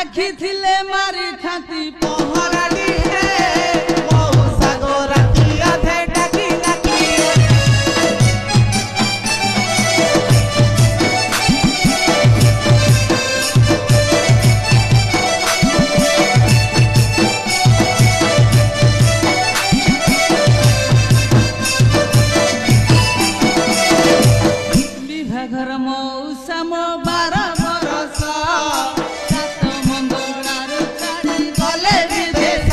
देखी थिले मारी खाती पहराड़ी है मौसा गोराती अधे डकी लकी घर मौसा मो 12 बरस सात मंगलार छाड़ी गले विदेश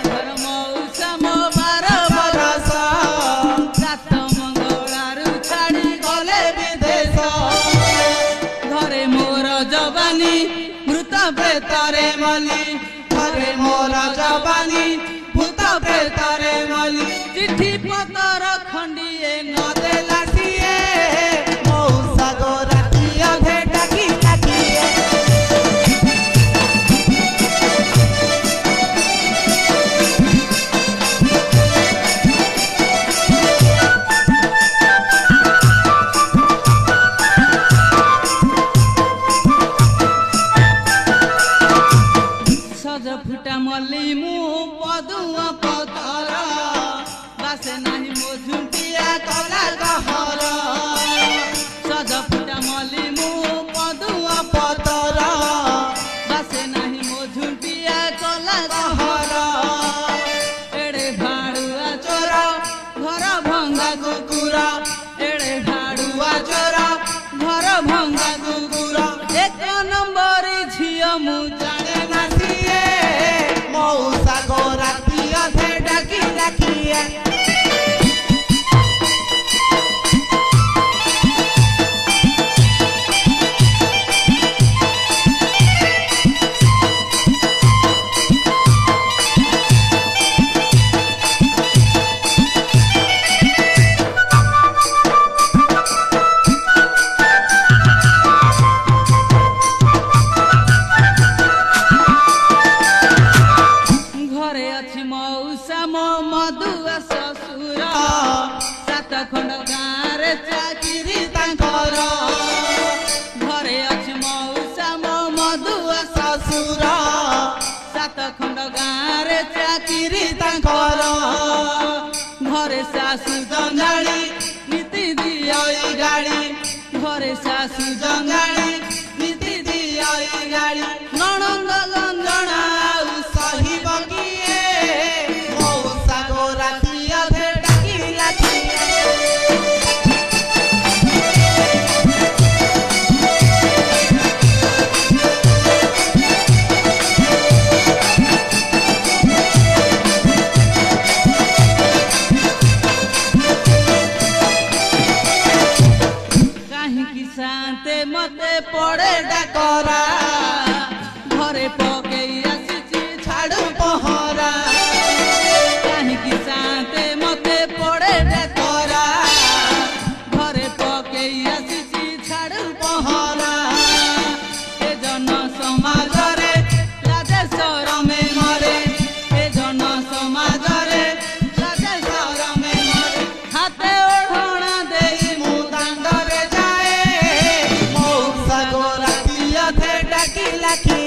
घर मौसा मो 12 बरस सात मंगलार छाड़ी गले विदेश घरे मोर जवानी मृत प्रेतरे मली घरे मोर जवानी भूत प्रेतरे मली चिट्ठी पतर खंडिए न देला फुटा मल्ली मु पदुआ पतर बासे नाही मो झुंटिया कला गहर सज फुटा मल्ली मु पदुआ पतर बासे नाही मो झुंटिया कला गहर एड़े भाड़ुआ चोर घर भंगा कुकुरा एड़े भाड़ुआ चोर घर भंगा कुकुरा एक नंबर झियो मु जाने ना मौसा गोराती अधे डकी लकी मधुआ ससुर सात खंड गाँव चाकरी तांकर घरे अच्छी मौसा मो मधुआ ससुर सात खंड गाँव चाकरी तांकर घरे सासु जंजाली नीति दिया गाड़ी घरे सासु जंजाली नीति दिया गाड़ी नणंद गंजना सही बगी शांते मते पड़े डाकरा घरे पकई आसी छाड़ू पहरा कहीं शांते मते पड़े डाकरा घरे पकई आसी छाड़ू पहरा ए जन समाज रे राजेश्वर में मरे ए जन समाज रे राजेश्वर में मरे हाथे ओढ़ना देई मु दांडरे डकी लकी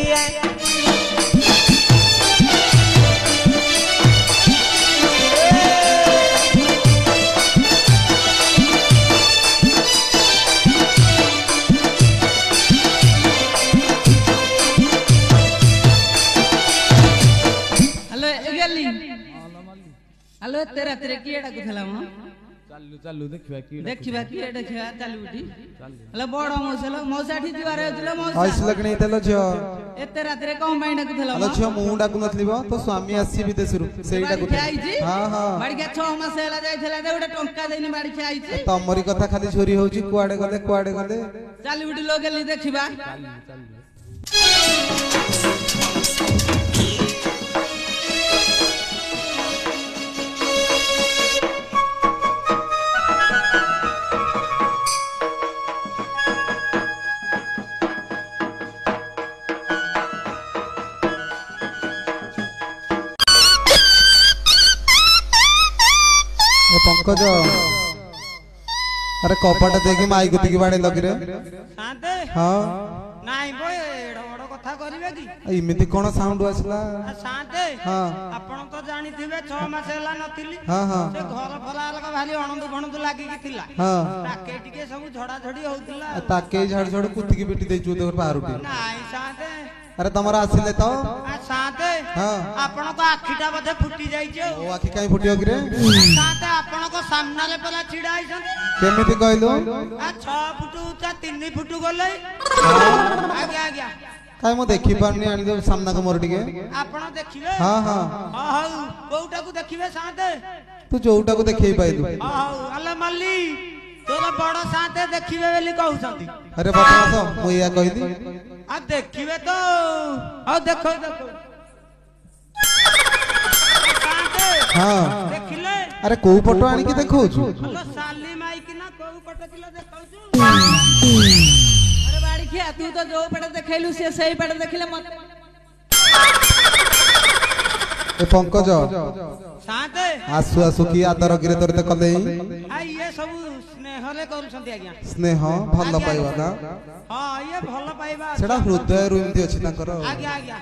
हेलो एगली हेलो तेरा तेरे की एडा कुथला म चालू चालू देखिबा की देखिबा चालू उठी हेलो बड़ मौसलो मौसाठी जिवारे होतलो मौसा आइस लगने तेलो छ एते रात्रे कोन बाइंडा कुथला हेलो छ मु डाकु नथलिबो तो स्वामी आसी विदेशरु सेईटा कुथ हां हां बाड़ी के 6 मास हेला जायथला दे ओटा टंका देनी बाड़ी के आइछि तमरी कथा खाली छोरी होउची कुआडे गले चालू उठी लोगली देखिबा पंकज अरे कपाट देखी माई को तिकी बाड़े लगी रे शांते हां नाई बो एड़ बड़ कथा करिवे की इमिति कोन साउंड आसला शांते हां आपण तो जानि थिबे 6 मास हला नथिली हां हां से घर फला अलग भारी अणंदु भणंदु लागि की थिला हां ताके टिके सब झड़ा झड़ी होतिला ताके झाड़ झाड़ कुतिकी पिटी देचु देवर बाहर उठी नाई शांते अरे तमरा आसिले तो शांते हां आपण को आखिटा बधे फुटी जाई छे ओ आखि काई फुटियो कि रे शांते आपण को सामने रे पला छिड़ा आइछन केमिति कहलु आ 6 फुट उच्चा 3 फुट गले आगे आगे काई मो देखि पारनी आनी दे सामना को मोर टिके आपण देखिबे हां हां हां कोउटा को देखिबे शांते तू जोउटा को देखै पाइलु हां अल्ला मल्ली तोरा बड़ शांते देखिबे बेली कहउछंती अरे बाबा मो या कहि दी आ देखिबे तो आ देखो देखो शांते हां देखिले अरे को फोटो आनी के देखौ छु हलो साली माई की ना कोउ पट किलो देखौ छु अरे बाड़ी खिया तू तो जो पट देखैलु से सही पट देखले मत ए पंकज शांते आसु आसु की आदर गिरे तोरते कले आ ये सब स्नेह रे करूछंती आज्ञा स्नेह भल पाइबा ना हां ये भल पाइबा सेडा हृदय रु एमती अछि तांकर आज्ञा आज्ञा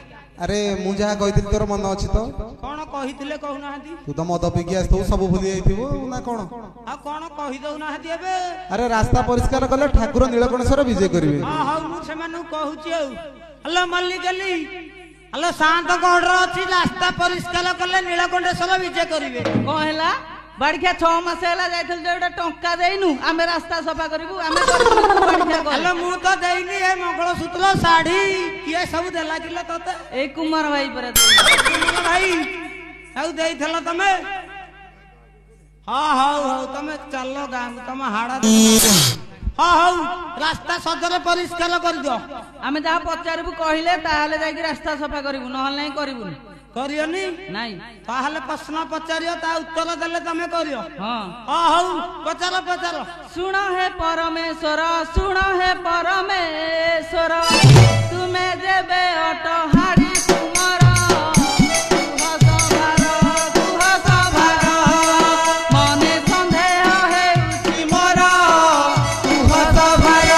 अरे मु जहा कहिथिल तोर मन अछि तो कोन कहिथिले कहू नाहंती तू तो मद पिकी आस्तो सब भूली जाइथिबो ना कोन आ कोन कहि दउ नाहंती एबे अरे रास्ता परिष्कार कले ठाकुर नीलकंठेश्वर विजय करिवे हां हां मु सेमानु कहूची औ हलो मल्ली गली हलो शांत कोडर अछि रास्ता परिष्कार कले नीलकंठेश्वर विजय करिवे को हैला बाड़िया 6 मास हैला जाइथल जेटा टंका देइनु आमे रास्ता सफा करिवु आमे करिवु बाड़िया कर हलो मु तो देइनी ए मंगल सूत्र साड़ी किए सब देला किले तते ए कुमार भाई पर भाई आउ देइथल तमे हां हां हां तमे चलो गाम तमे हाड़ा हां हां रास्ता सदर परिष्कार कर दियो आमे जा पचारबु कहिले ताहाले जाई रास्ता सफा करिवु नहल नै करिवु करियोनी नहीं ताहले प्रश्न पचारियो ता उत्तर देले तमे करियो हां हां हां पचारो पचारो सुनो है परमेश्वर तुमे जेबे ऑटो हाड़ी कुमार दुह सभार मने संदेह है उसी मोर दुह सभार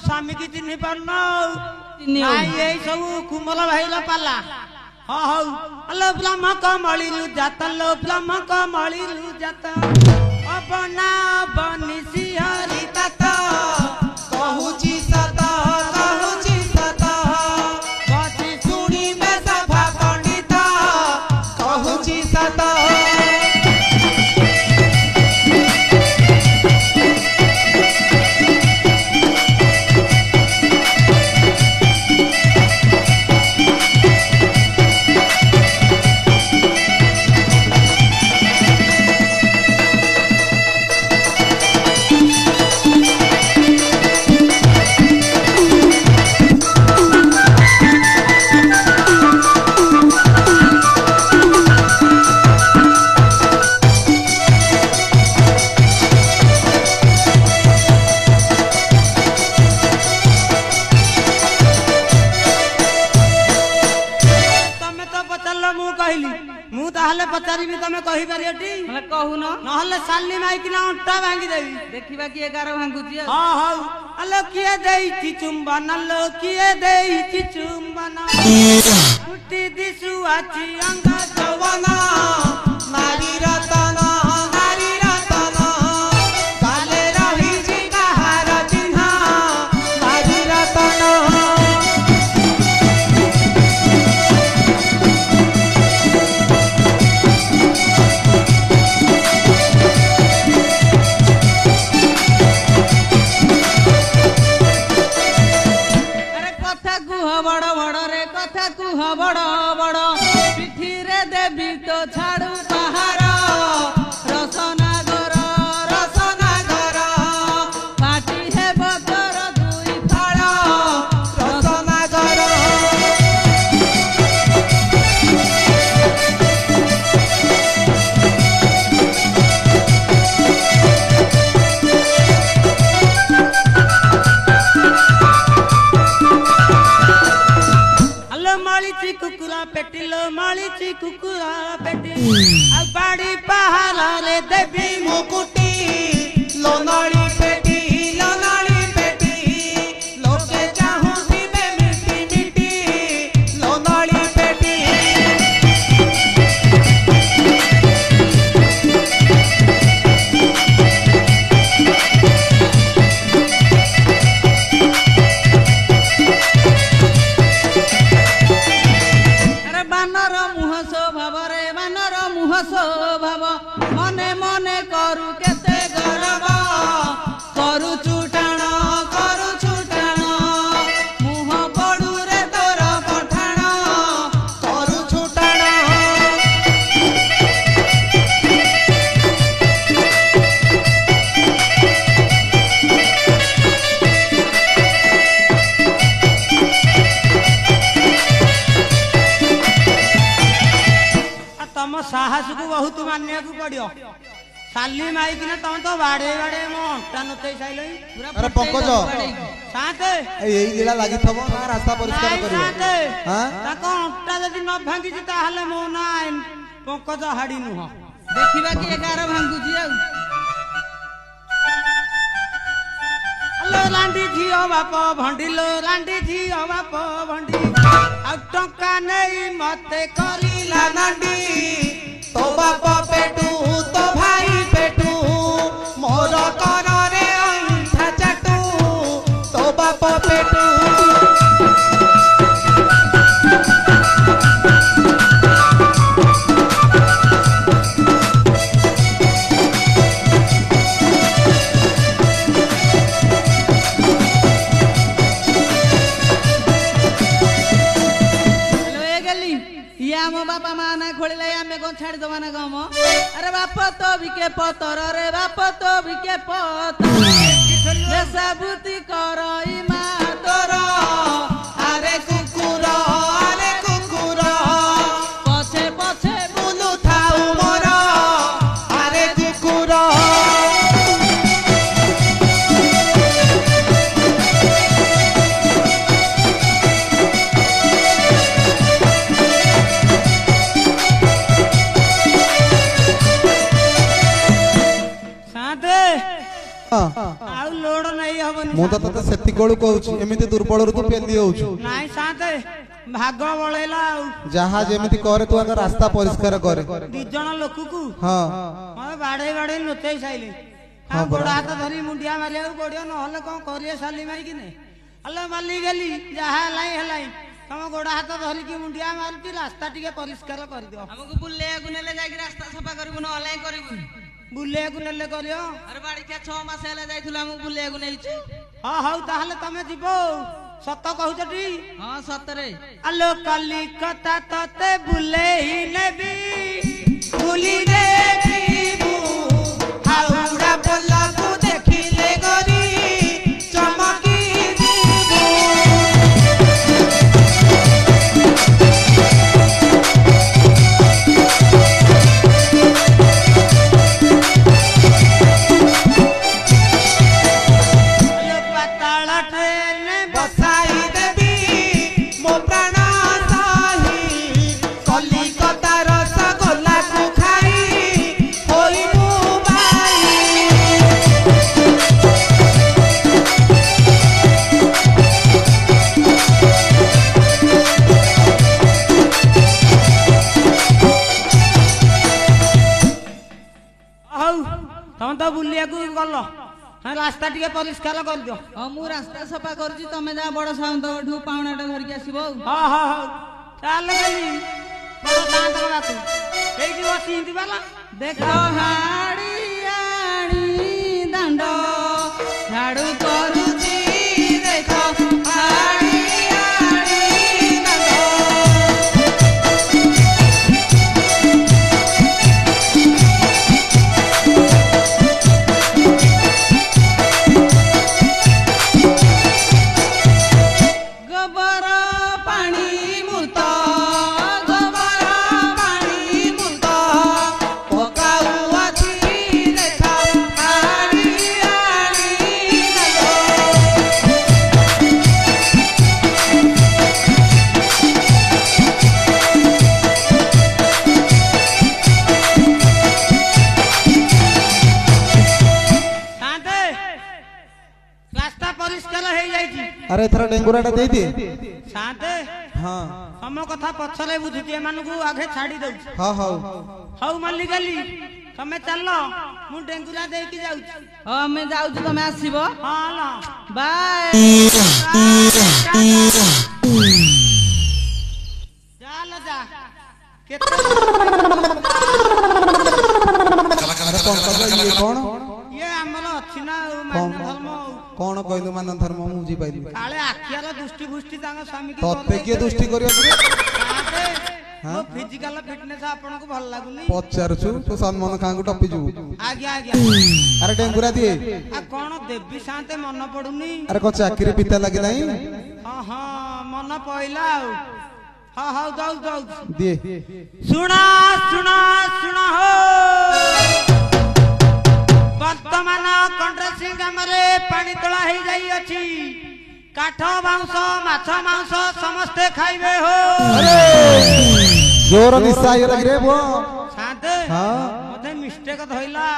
स्वामी की चिन्ह पारना नाई ए सब कुमल भाईला पाला हां हां अल्लाह ब्रह्म कमली रु जाता लो ब्रह्म कमली रु जाता अपना बनिसी हरि तता कहूची सता कथि सुनी में सभा पंडिता कहूची सता पचारि तमे कहि पारियटी हले कहू न नहले सालनी माई कि ना अंटा भांगी देबी देखिबा कि 11 भांगुची हां हां अलो किए देई चुंबन लो किए देई चुंबन फुटी दिसु आची अंग जवाना नारी रतन काले रही जी कहार चिन्हा नारी रतन बड़ बड़ पिठी रे देवी तो छाड़ू पहाड़ रसनागर पाटी है बतर दुई फाड़ रसनागर कुकुरा पेटी आ बाड़ी पहाड़ा रे देवी मुकुटी लोनाड़ी पेटी लोके चाहूती में मिट्टी मिट्टी लोनाड़ी पेटी स्वभाव मने मने करू केते गरब करू छुटाण मुह पड़ू रे तोर पठाण करू छुटाण तम साहस को बहुत मानिया को पड़ियो साली माई कि तुम तो बाड़े बाड़े मो अंटा नते साइलै अरे पंकज साथे एई लीला लागि थबो ना रास्ता परिष्कार करियो साथे हां ताको अंटा जदि न भांगी छि ताहले मो ना पंकज हाडी नुह देखिबा कि 11 भांगु छि आलो लांडी झियो बाप भंडिलो लांडी झियो बाप भंडी आ टंका नहीं मते करिला नांडी तो बाप पेटू तो भाई पेटू मोर कर रे अंठा चाटू तो बाप पेटू बापा माँ ना खोल आमे कौन छाड़ दवा ना गम अरे बाप तो बिके पतर रे बाप तो बिके पतर देशाभूति कर मा तोर अरे कुकुर पछे पछे बुलु थाउ मोर अरे कुकुर आउ लोड नहीं हबनी मु तो तते सेति कोळु कहूची एमिति दुर्बल रु तू पेली होउछु नाही साथे भाग बळेला आउ जहा जेमिति करे तू अगर रास्ता परिष्कार करे दी जण लोक को हां हां बाडे बाडे नोचै साइले हां गोड़ हाथ धरी मुंडिया मारिया पड़ियो न हले कोन करिए साली माई कि नै अल्ले माली गेली जहा लाई हलाई तम गोड़ हाथ धरी कि मुंडिया मारती रास्ता टिके परिष्कार कर दियो हमको बुल्ले गुनेले जाई कि रास्ता सफा करबु न हलाई करबु बुले गुनेले करियो अरे बाड़ी के 6 मास हेले जाइथुला हम बुले गुनै छी हां हाउ ताहले तमे जीवो सत कहउछटी हां सतरे अलो कलिकता तते बुले ही नेबी बुली रे जीबू हाउड़ा बोला को देखिले गरी चमकी जीबू अलो पाताल ट्रेन बसाई देबी मो प्राण साही कलिकता रसगोला को खाई होई मुबाई हौ तम तो बुलिया को गलो हां रास्ता टिके परिष्कार कर दियो हां मु रास्ता सफा करजी तमे जा बड़ साउंड पावनाटा धरके आसीबो हां हां हां चल गेली बड़ साउंड बातू एई जो सिंधी वाला देखो हाड़ियाणी दांड झाड़ू करूची देखो हाड़ियाणी दांड गोबर पानी मूत गोबर पानी मूत पकाऊ अछि जाइछि अरे एथरा डेंगुराटा दे दे साथे हां हम कथा पछरे बुझुती एमानकु आगे छाड़ी दउ हां हां हौ मल्लिकाली तमे चलो मु डेंगुरा देई की जाउ हां मैं जाउ तमे आसीबो हां ला बाय चल जा केते ये कौन ये हमर अछि ना मान धर्म कौन कहलु मान धर्म मु जी पाइली काले आखियार दृष्टि पुष्टि तांग स्वामी की तते के दृष्टि करियो हां फिजिकल फिटनेस आपन को भल लागुनी पचारछु तो सम्मान कांगु टपी जु आज्ञा आज्ञा अरे डेंगुरा दिए आ कोन देवी शांते मन पडुनी अरे को चाकरी पिता लागि नाही हां हां मन पइला हां हां जाऊ जाऊ दिए सुना सुना सुना हो वर्तमान कंड्र सिंह हमरे पानी तोला हे जाई अछि काठ मांस माछ मांस समस्त खाइबे हो अरे जोर निशा ये लग रे वो शांत हां मते मिस्टेक धइला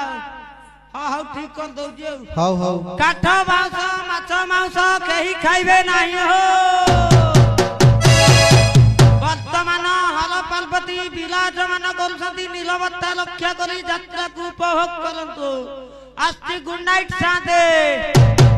हां हां ठीक कर दउ जे हां हां काठ मांस माछ मांस केही खाइबे नाही हो वर्तमान हर पार्वती विराजमान करसती नीलवत्ता रक्षा करी यात्रा को उपभोग करंतु आस्ते गुड नाइट सादे